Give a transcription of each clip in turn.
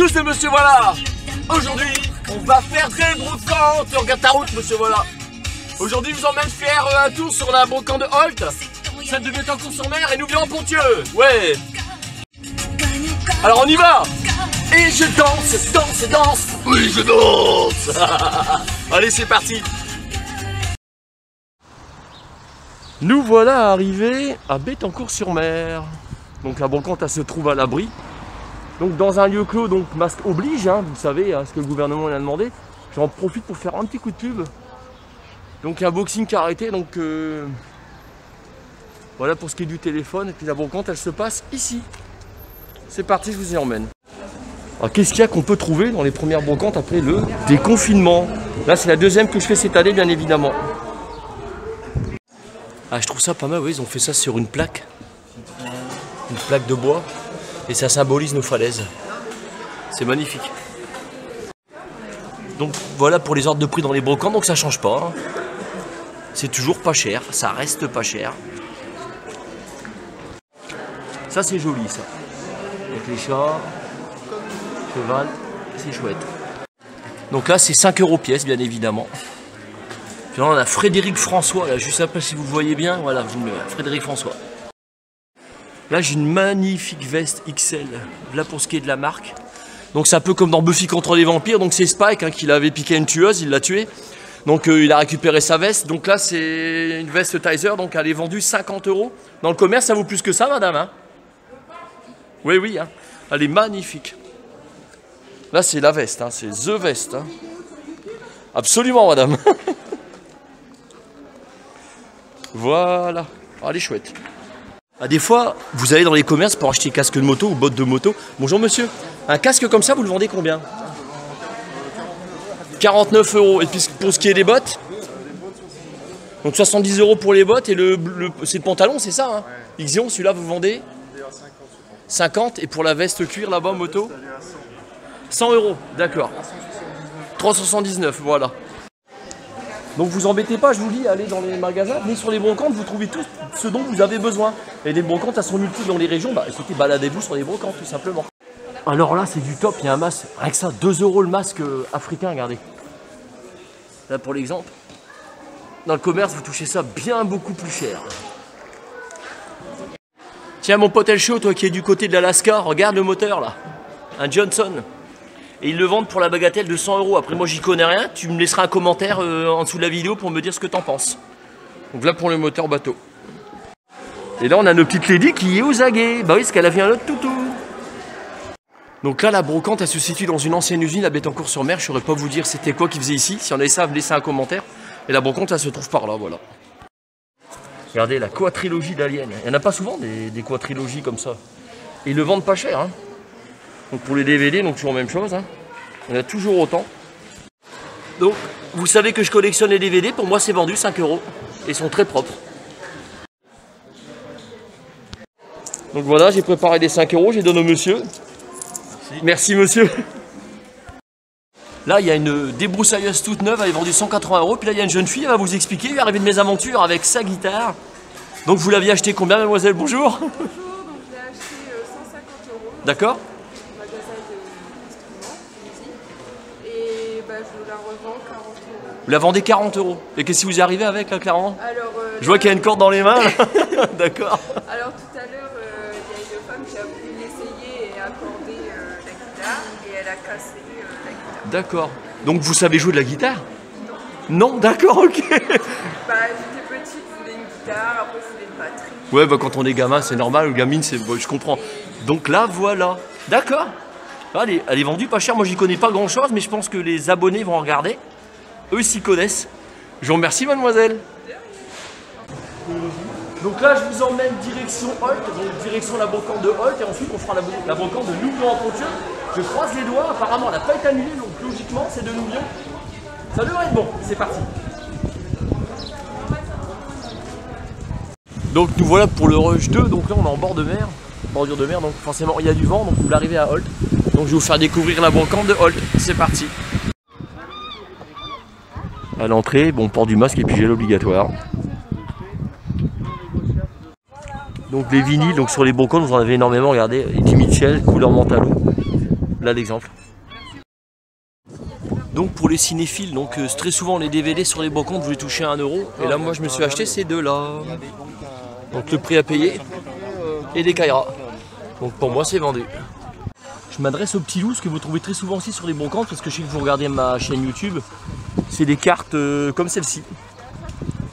tous les monsieur voilà. Aujourd'hui, on va faire des brocantes. Regarde ta route, monsieur voilà. Aujourd'hui, je vous emmène faire un tour sur la brocante de Holt, celle de Béthencourt-sur-Mer et Nouvion-Ponthieu. Ouais. Alors on y va. Et je danse, danse, danse. Oui, je danse. Allez, c'est parti. Nous voilà arrivés à Béthencourt-sur-Mer. Donc la brocante, elle se trouve à l'abri. Donc dans un lieu clos, donc masque oblige, hein, vous savez, ce que le gouvernement a demandé. J'en profite pour faire un petit coup de pub. Donc un boxing karaté, donc voilà pour ce qui est du téléphone. Et puis la brocante, elle se passe ici. C'est parti, je vous y emmène. Alors qu'est-ce qu'il y a qu'on peut trouver dans les premières brocantes après le déconfinement? Là, c'est la deuxième que je fais cette année, bien évidemment. Ah, je trouve ça pas mal, oui, ils ont fait ça sur une plaque de bois, et ça symbolise nos falaises. C'est magnifique. Donc voilà pour les ordres de prix dans les brocantes, donc ça change pas. Hein. C'est toujours pas cher, ça reste pas cher. Ça c'est joli ça. Avec les chats, cheval, c'est chouette. Donc là c'est 5 € pièce, bien évidemment. Puis là, on a Frédéric François, là, je sais pas si vous le voyez bien, voilà, Frédéric François. Là, j'ai une magnifique veste XL, là pour ce qui est de la marque. Donc c'est un peu comme dans Buffy contre les vampires, donc c'est Spike hein, qui l'avait piqué une tueuse, il l'a tué. Donc il a récupéré sa veste, donc là c'est une veste Tizer, donc elle est vendue 50 €. Dans le commerce, ça vaut plus que ça, madame hein? Oui, oui, hein. Elle est magnifique. Là c'est la veste, hein, c'est The Veste. Hein. Absolument, madame. Voilà, elle est chouette. Ah, des fois, vous allez dans les commerces pour acheter casque de moto ou bottes de moto. Bonjour monsieur, un casque comme ça, vous le vendez combien? 49 €. Et puis pour ce qui est des bottes? Donc 70 € pour les bottes et c'est le pantalon, c'est ça hein? Ixion, celui-là vous vendez 50. Et pour la veste cuir là-bas, moto 100 €, d'accord. 379, voilà. Donc vous embêtez pas, je vous dis, allez dans les magasins, venez sur les brocantes, vous trouvez tout ce dont vous avez besoin. Et les brocantes, elles sont multiples dans les régions, bah écoutez, baladez-vous sur les brocantes tout simplement. Alors là, c'est du top, il y a un masque, rien que ça, 2 € le masque africain, regardez. Là pour l'exemple. Dans le commerce, vous touchez ça bien beaucoup plus cher. Tiens mon pote El Show, toi qui es du côté de l'Alaska, regarde le moteur là, un Johnson. Et ils le vendent pour la bagatelle de 100 €. Après moi j'y connais rien, tu me laisseras un commentaire en dessous de la vidéo pour me dire ce que t'en penses. Donc là pour le moteur bateau. Et là on a nos petites lady qui est aux aguets. Bah oui, parce qu'elle a vu un autre toutou. Donc là la brocante elle se situe dans une ancienne usine à Béthencourt-sur-Mer. Je ne saurais pas vous dire c'était quoi qu'ils faisaient ici. Si on avait ça, laissez un commentaire. Et la brocante elle se trouve par là, voilà. Regardez la quadrilogie d'Alien. Il n'y en a pas souvent des quadrilogies comme ça. Et ils le vendent pas cher hein. Donc pour les DVD, donc toujours la même chose, hein. Il y en a toujours autant. Donc vous savez que je collectionne les DVD, pour moi c'est vendu 5 €. Et ils sont très propres. Donc voilà, j'ai préparé les 5 €, j'ai donné au monsieur. Merci monsieur. Là il y a une débroussailleuse toute neuve, elle est vendue 180 €. Puis là il y a une jeune fille, elle va vous expliquer, elle est arrivée de mes aventures avec sa guitare. Donc vous l'aviez acheté combien mademoiselle? Bonjour. Bonjour, donc je l'ai acheté 150 €. D'accord. Et bah, je la revends 40 €. Vous la vendez 40 €. Et qu'est-ce qui vous est arrivé avec là, clairement? Alors, je vois qu'il y a une corde dans les mains. D'accord. Alors tout à l'heure, il y a une femme qui a voulu l'essayer et accorder la guitare et elle a cassé la guitare. D'accord. Donc vous savez jouer de la guitare? Non. Non, d'accord, ok. Bah, j'étais petite, je voulais une guitare, après je voulais une batterie. Ouais, bah quand on est gamin, c'est normal, ou gamine, bon, je comprends. Donc là, voilà. D'accord. Elle est vendue pas cher, moi j'y connais pas grand chose, mais je pense que les abonnés vont en regarder. Eux s'y connaissent. Je vous remercie mademoiselle. Donc là je vous emmène direction Holt, donc direction la brocante de Holt, et ensuite on fera la brocante de Nouvion-Ponthieu. Je croise les doigts, apparemment elle n'a pas été annulée, donc logiquement c'est de Nouvion. Ça devrait être bon, c'est parti. Donc nous voilà pour le Rush 2, donc là on est en bordure de mer, donc forcément il y a du vent, donc vous l'arrivez à Holt. Donc je vais vous faire découvrir la brocante de Holt, c'est parti. À l'entrée, bon, port du masque et puis gel obligatoire. Donc les vinyles, donc sur les brocantes, vous en avez énormément, regardez, Eddie Mitchell, couleur Mentalo. Là l'exemple. Donc pour les cinéphiles, donc très souvent les DVD sur les brocantes vous les touchez à 1 €. Et là moi je me suis acheté ces deux-là. Donc le prix à payer et des Kaira. Donc pour moi c'est vendu. Je m'adresse aux petits loups, ce que vous trouvez très souvent aussi sur les brocantes, parce que je sais que vous regardez ma chaîne YouTube. C'est des cartes comme celle-ci.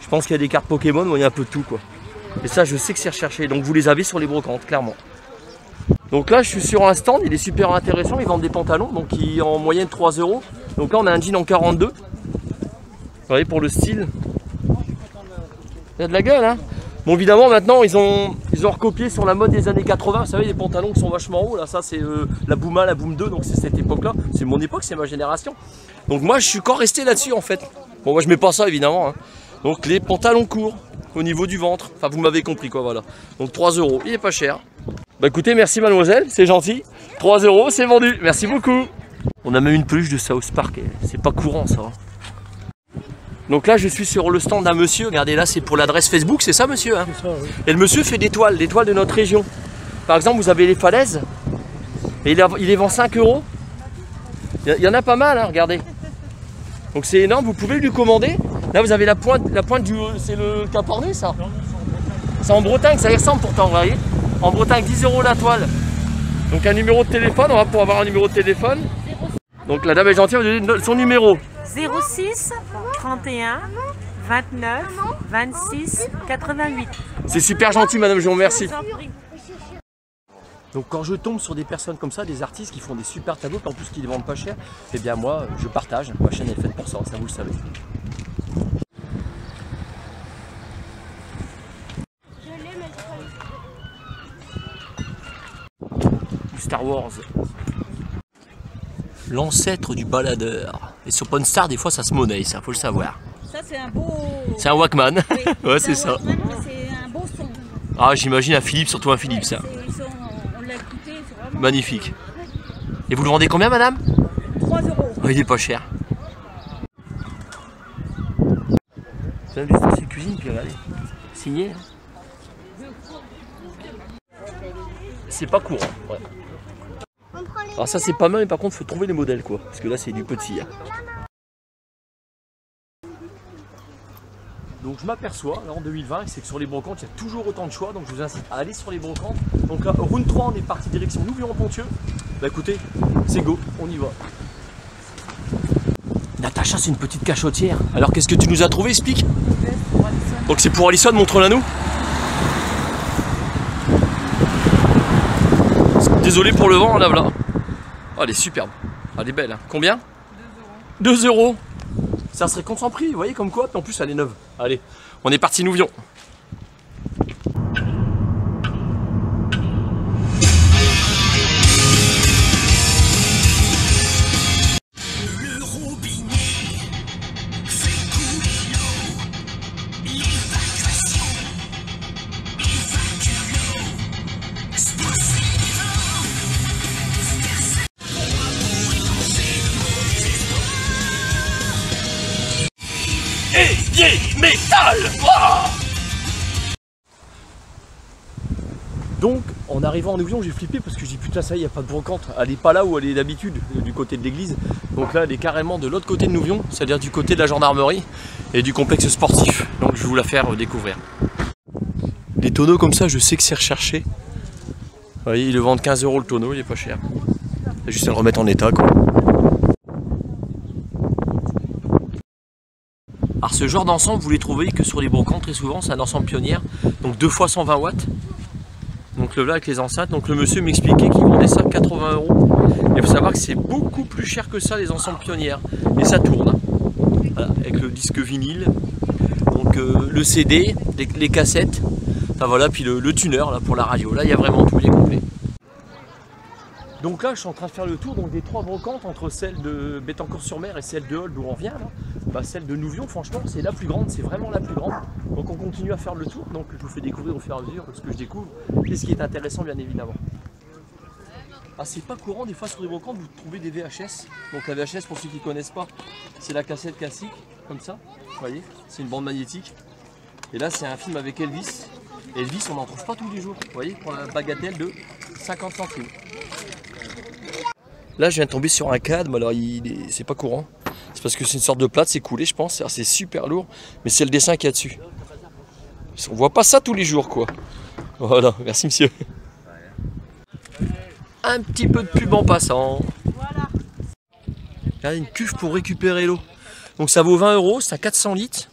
Je pense qu'il y a des cartes Pokémon où il y a un peu de tout quoi. Et ça je sais que c'est recherché. Donc vous les avez sur les brocantes, clairement. Donc là je suis sur un stand, il est super intéressant, ils vendent des pantalons, donc ils en moyenne 3 €. Donc là on a un jean en 42. Vous voyez pour le style. Il y a de la gueule hein. Bon évidemment maintenant ils ont recopié sur la mode des années 80, vous savez les pantalons qui sont vachement hauts, là ça c'est la Boom 1, la Boom 2, donc c'est cette époque là, c'est mon époque, c'est ma génération. Donc moi je suis encore resté là-dessus en fait. Bon moi je mets pas ça évidemment hein. Donc les pantalons courts au niveau du ventre, enfin vous m'avez compris quoi voilà. Donc 3 €, il est pas cher. Bah écoutez, merci mademoiselle, c'est gentil. 3 €, c'est vendu, merci beaucoup. On a même une peluche de South Park, c'est pas courant ça. Donc là je suis sur le stand d'un monsieur, regardez là c'est pour l'adresse Facebook, c'est ça monsieur hein? Ça, oui. Et le monsieur fait des toiles de notre région. Par exemple vous avez les falaises, et il les vend 5 €. Il y en a pas mal hein, regardez. Donc c'est énorme, vous pouvez lui commander. Là vous avez la pointe du... c'est le Cap Orné ça? C'est en Bretagne, ça y ressemble pourtant, vous voyez. En Bretagne, 10 € la toile. Donc un numéro de téléphone, on va pouvoir avoir un numéro de téléphone. Donc la dame est gentille, elle va donner son numéro. 06 31 29 26 88. C'est super gentil madame, je vous remercie. Donc quand je tombe sur des personnes comme ça, des artistes qui font des super tableaux, en plus qui les vendent pas cher, eh bien moi je partage, ma chaîne est faite pour ça, ça vous le savez. Star Wars. L'ancêtre du baladeur. Et sur Ponstar, des fois ça se monnaie, ça faut le savoir. Ça c'est un beau... C'est un Walkman. Oui, ouais c'est ça. C'est un beau son. Ah j'imagine un Philips, surtout un Philips. Ça. On l'a écouté, c'est vraiment... Magnifique. Et vous le vendez combien madame? 3 €. Oh, il est pas cher. C'est un ustensile de cuisine, puis regardez. Signé. C'est pas courant. Ouais. Alors ça c'est pas mal, mais par contre il faut trouver les modèles quoi. Parce que là c'est du petit. Hein. Donc je m'aperçois là en 2020 c'est que sur les brocantes il y a toujours autant de choix. Donc je vous incite à aller sur les brocantes. Donc là round 3 on est parti direction Nouvion-en-Ponthieu. Bah écoutez, c'est go, on y va. Natacha c'est une petite cachotière. Alors qu'est-ce que tu nous as trouvé, explique. Donc c'est pour Alison, montre-la nous. Désolé pour le vent, on la voilà. Oh, elle est superbe. Elle est belle. Hein. Combien? 2 €. 2 €. Ça serait contre son prix, vous voyez comme quoi. En plus, elle est neuve. Allez, on est parti Nouvion. Métal. Wow. Donc en arrivant en Nouvion j'ai flippé parce que j'ai dit putain ça y est, il n'y a pas de brocante, elle est pas là où elle est d'habitude, du côté de l'église. Donc là elle est carrément de l'autre côté de Nouvion, c'est-à-dire du côté de la gendarmerie et du complexe sportif. Donc je vais vous la faire découvrir. Les tonneaux comme ça je sais que c'est recherché. Vous voyez ils le vendent 15 € le tonneau, il est pas cher. C'est juste à le remettre en état quoi. Alors ce genre d'ensemble, vous les trouvez que sur les brocantes très souvent, c'est un ensemble pionnière, donc 2 fois 120 watts. Donc là avec les enceintes, donc le monsieur m'expliquait qu'il vendait ça 80 €. Il faut savoir que c'est beaucoup plus cher que ça les ensembles pionnières. Et ça tourne, voilà, avec le disque vinyle, donc le CD, les cassettes, enfin voilà, puis le tuner là, pour la radio. Là il y a vraiment tout, il est complet. Donc là je suis en train de faire le tour donc, des 3 brocantes entre celle de Bettencourt-sur-Mer et celle de Holde d'où on vient là. Bah, celle de Nouvion franchement c'est la plus grande, c'est vraiment la plus grande. Donc on continue à faire le tour, donc je vous fais découvrir au fur et à mesure ce que je découvre et ce qui est intéressant bien évidemment. Ah c'est pas courant des fois sur les brocantes vous trouvez des VHS. Donc la VHS pour ceux qui ne connaissent pas, c'est la cassette classique comme ça, vous voyez, c'est une bande magnétique. Et là c'est un film avec Elvis. Elvis on n'en trouve pas tous les jours, vous voyez, pour la bagatelle de 50 centimes. Là, je viens de tomber sur un cadme, alors c'est pas courant. C'est parce que c'est une sorte de plate, c'est coulé, je pense. C'est super lourd, mais c'est le dessin qu'il y a dessus. On voit pas ça tous les jours, quoi. Voilà, merci monsieur. Un petit peu de pub en passant. Voilà. Regardez, une cuve pour récupérer l'eau. Donc ça vaut 20 €, c'est à 400 litres.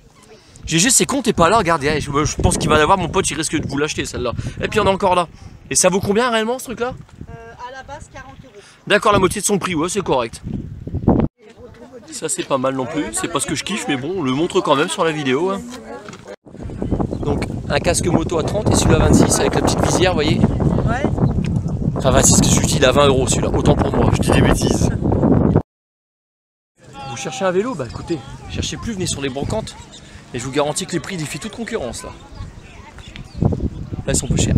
GG, c'est con, t'es pas là, regardez. Je pense qu'il va l'avoir, mon pote, il risque de vous l'acheter celle-là. Et puis on a encore là. Et ça vaut combien réellement ce truc-là? À la base, 40 €. D'accord, la moitié de son prix, ouais, c'est correct. Ça, c'est pas mal non plus. C'est pas ce que je kiffe, mais bon, on le montre quand même sur la vidéo. Hein. Donc, un casque moto à 30 et celui-là à 26 avec la petite visière, vous voyez. Ouais. Enfin, 26, que celui-ci, il est à 20 € celui-là. Autant pour moi, je dis des bêtises. Vous cherchez un vélo? Bah écoutez, cherchez plus, venez sur les brocantes. Et je vous garantis que les prix défient toute concurrence là. Là, ils sont peu chers.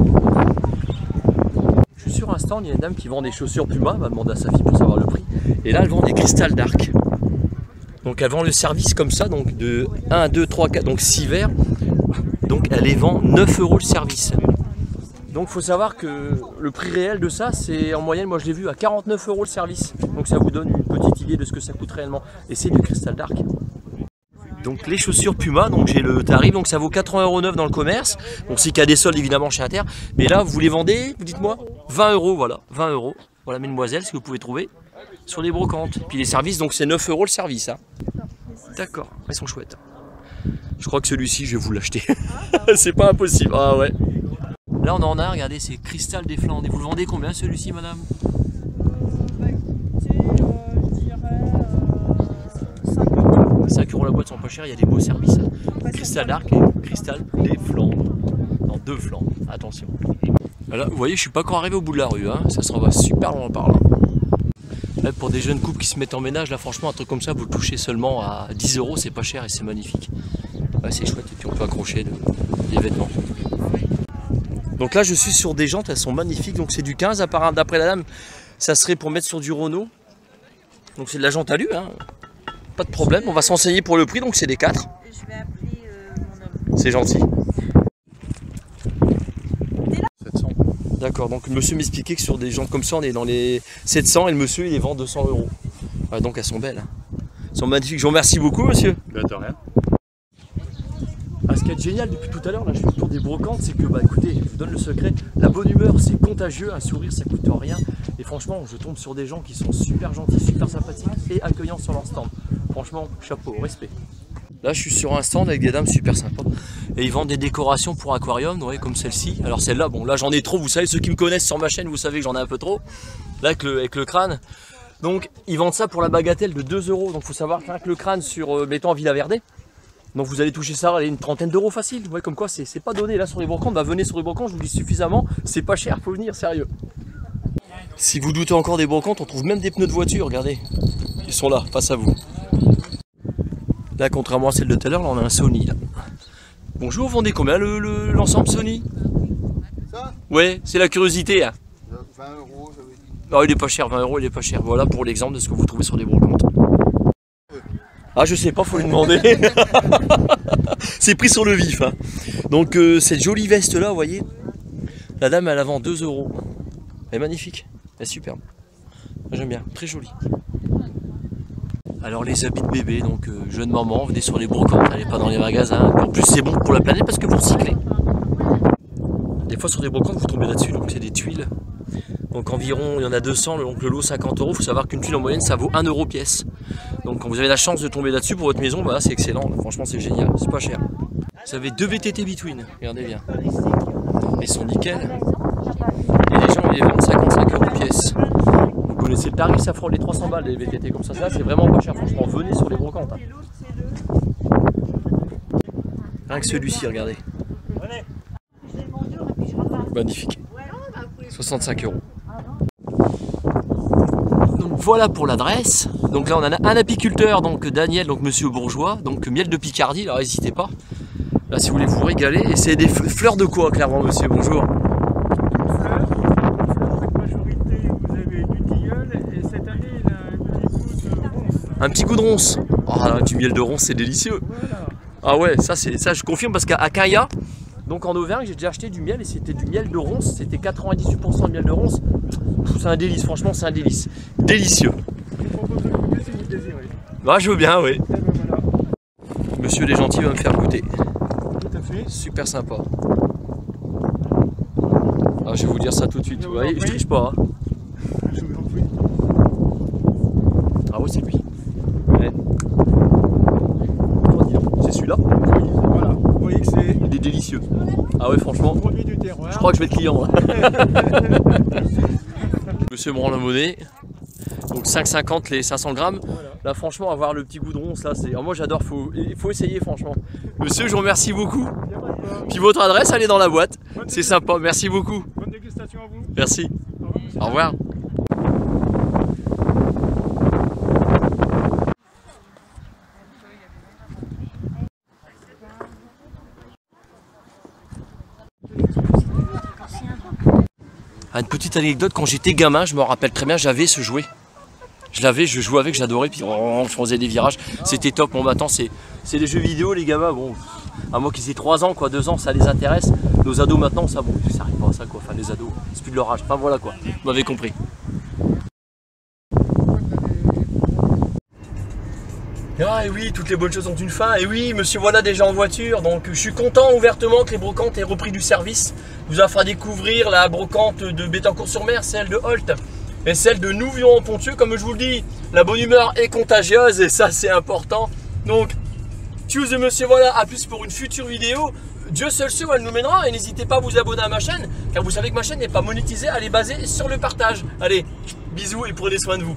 Je suis sur un stand, il y a une dame qui vend des chaussures Puma, elle m'a demandé à sa fille pour savoir le prix. Et là, elle vend des Crystal Dark. Donc elle vend le service comme ça, donc de 1, 2, 3, 4, donc 6 verres. Donc elle les vend 9 € le service. Donc il faut savoir que le prix réel de ça, c'est en moyenne, moi je l'ai vu à 49 € le service. Donc ça vous donne une petite idée de ce que ça coûte réellement. Et c'est du Crystal Dark. Donc les chaussures Puma, donc j'ai le tarif, donc ça vaut 80,09 € dans le commerce. Bon, c'est qu'il y a des soldes évidemment chez Inter. Mais là, vous les vendez, vous dites-moi, 20 €, voilà, 20 €. Voilà, mesdemoiselles, ce que vous pouvez trouver sur les brocantes. Puis les services, donc c'est 9 € le service. Hein. D'accord, ils sont chouettes. Je crois que celui-ci, je vais vous l'acheter. C'est pas impossible. Ah ouais. Là, on en a, regardez, c'est Cristal des Flandres. Et vous le vendez combien celui-ci, madame? Écoutez, je dirais 5 €. 5 € la boîte, sont pas chers, il y a des beaux services. Crystal Dark et Cristal des Flandres. Non, 2 Flandres, attention. Là, vous voyez, je suis pas encore arrivé au bout de la rue, hein. Ça s'en va super loin par là. Là, pour des jeunes couples qui se mettent en ménage, là franchement un truc comme ça, vous le touchez seulement à 10 €, c'est pas cher et c'est magnifique. Ouais, c'est chouette et puis on peut accrocher des vêtements. Donc là je suis sur des jantes, elles sont magnifiques, donc c'est du 15 apparemment, d'après la dame, ça serait pour mettre sur du Renault. Donc c'est de la jante alu, hein. Pas de problème, on va s'enseigner pour le prix, donc c'est des 4. Je vais appeler mon homme. C'est gentil. 700. D'accord, donc le monsieur m'expliquait que sur des jantes comme ça, on est dans les 700 et le monsieur il les vend 200 €. Ouais, donc elles sont belles. Elles sont magnifiques. Je vous remercie beaucoup, monsieur. Bah, de rien. Ah, ce qui est génial depuis tout à l'heure, là je fais le tour des brocantes, c'est que bah écoutez, je vous donne le secret, la bonne humeur c'est contagieux, un sourire ça coûte rien. Et franchement, je tombe sur des gens qui sont super gentils, super sympathiques et accueillants sur leur stand. Franchement, chapeau, respect. Là je suis sur un stand avec des dames super sympas. Et ils vendent des décorations pour aquarium, ouais, comme celle-ci. Alors celle-là, bon là j'en ai trop, vous savez, ceux qui me connaissent sur ma chaîne, vous savez que j'en ai un peu trop. Là avec le crâne. Donc ils vendent ça pour la bagatelle de 2 €. Donc il faut savoir qu'avec le crâne sur, mettons, Villa Verde. Donc vous allez toucher ça, allez, une trentaine d'euros facile. Vous voyez comme quoi c'est pas donné là sur les brocantes. Bah venez sur les brocantes, je vous dis suffisamment, c'est pas cher, faut venir, sérieux. Si vous doutez encore des brocantes, on trouve même des pneus de voiture, regardez. Ils sont là, face à vous. Là, contrairement à celle de tout à l'heure, là on a un Sony là. Bonjour, vous vendez combien l'ensemble Sony? Ça? Ouais, c'est la curiosité. Hein. 20 €, j'avais dit. Non, il est pas cher, 20 €, il est pas cher. Voilà pour l'exemple de ce que vous trouvez sur les brocantes. Ah, je sais pas, faut lui demander. C'est pris sur le vif. Hein. Donc, cette jolie veste là, vous voyez, la dame elle la vend 2 €. Elle est magnifique, elle est superbe. J'aime bien, très jolie. Alors, les habits de bébé, donc jeune maman, venez sur les brocantes, n'allez pas dans les magasins. En plus, c'est bon pour la planète parce que vous recyclez. Des fois, sur des brocantes, vous tombez là-dessus, donc c'est des tuiles. Donc environ, il y en a 200, donc le lot 50 €. Il faut savoir qu'une tuile en moyenne, ça vaut 1 € pièce. Donc quand vous avez la chance de tomber là-dessus pour votre maison, bah, c'est excellent. Franchement, c'est génial, c'est pas cher. Vous avez 2 VTT Between, regardez bien. Ils sont nickel. Et les gens, ils les vendent 55 € pièce. Vous connaissez le tarif, ça frôle les 300 balles les VTT comme ça. Ça, c'est vraiment pas cher. Franchement, venez sur les brocantes. Hein. Rien que celui-ci, regardez. Magnifique. 65 €. Donc voilà pour l'adresse. Donc là on a un apiculteur, donc Daniel, donc monsieur Bourgeois, donc miel de Picardie, alors n'hésitez pas. Là si vous voulez vous régaler, et c'est des fleurs de quoi clairement monsieur? Bonjour. Fleurs avec majorité, vous avez du tilleul et cette année il a un petit coup de ronce. Un petit coup de ronce. Oh là, du miel de ronce c'est délicieux. Voilà. Ah ouais, ça je confirme parce qu'à Caya, donc en Auvergne j'ai déjà acheté du miel et c'était du miel de ronce, c'était 98% de miel de ronce. C'est un délice, franchement c'est un délice. Délicieux. Je vous propose de goûter si vous le désirez. Bah je veux bien, oui. Et ben voilà, Monsieur les gentils va me faire goûter. tout à fait. Super sympa. Ah, je vais vous dire ça tout de suite. Je Vous vous en voyez, je prie. triche pas. Hein. Je vous en prie. Ah oui, c'est lui. Ouais. Comment dire, c'est celui-là. Oui, voilà. Vous voyez que c'est Il est délicieux. Ah ouais, franchement. un produit du terroir. Je crois que je vais être client. Monsieur me rend la monnaie. Donc 5,50 les 500 grammes. Voilà. Là franchement avoir le petit goût de ronce là, c'est. Alors, moi j'adore, il faut essayer franchement. Monsieur, je vous remercie beaucoup. Il y a pas de quoi. Puis votre adresse elle est dans la boîte. Bonne C'est sympa, merci beaucoup. Bonne dégustation à vous. Merci. Au revoir, monsieur. Au revoir. Ah, une petite anecdote, quand j'étais gamin, je me rappelle très bien, j'avais ce jouet. Je jouais avec, j'adorais, puis je faisais des virages, c'était top. Bon maintenant c'est des jeux vidéo les gamins, bon, à moi qu'ils aient 3 ans, quoi, 2 ans, ça les intéresse. Nos ados maintenant, ça bon, ça arrive pas à ça quoi, enfin les ados, c'est plus de leur âge, enfin voilà quoi, vous m'avez compris. Ah et oui, toutes les bonnes choses ont une fin. Et oui, monsieur, voilà déjà en voiture. Donc je suis content ouvertement que les brocantes aient repris du service. Vous a fait découvrir la brocante de Bettencourt-sur-Mer, celle de Holt et celle de Nouvion-en-Ponthieu. Comme je vous le dis, la bonne humeur est contagieuse et ça c'est important. Donc, tchuss monsieur, voilà, à plus pour une future vidéo. Dieu seul sait où elle nous mènera et n'hésitez pas à vous abonner à ma chaîne car vous savez que ma chaîne n'est pas monétisée, elle est basée sur le partage. Allez, bisous et prenez soin de vous.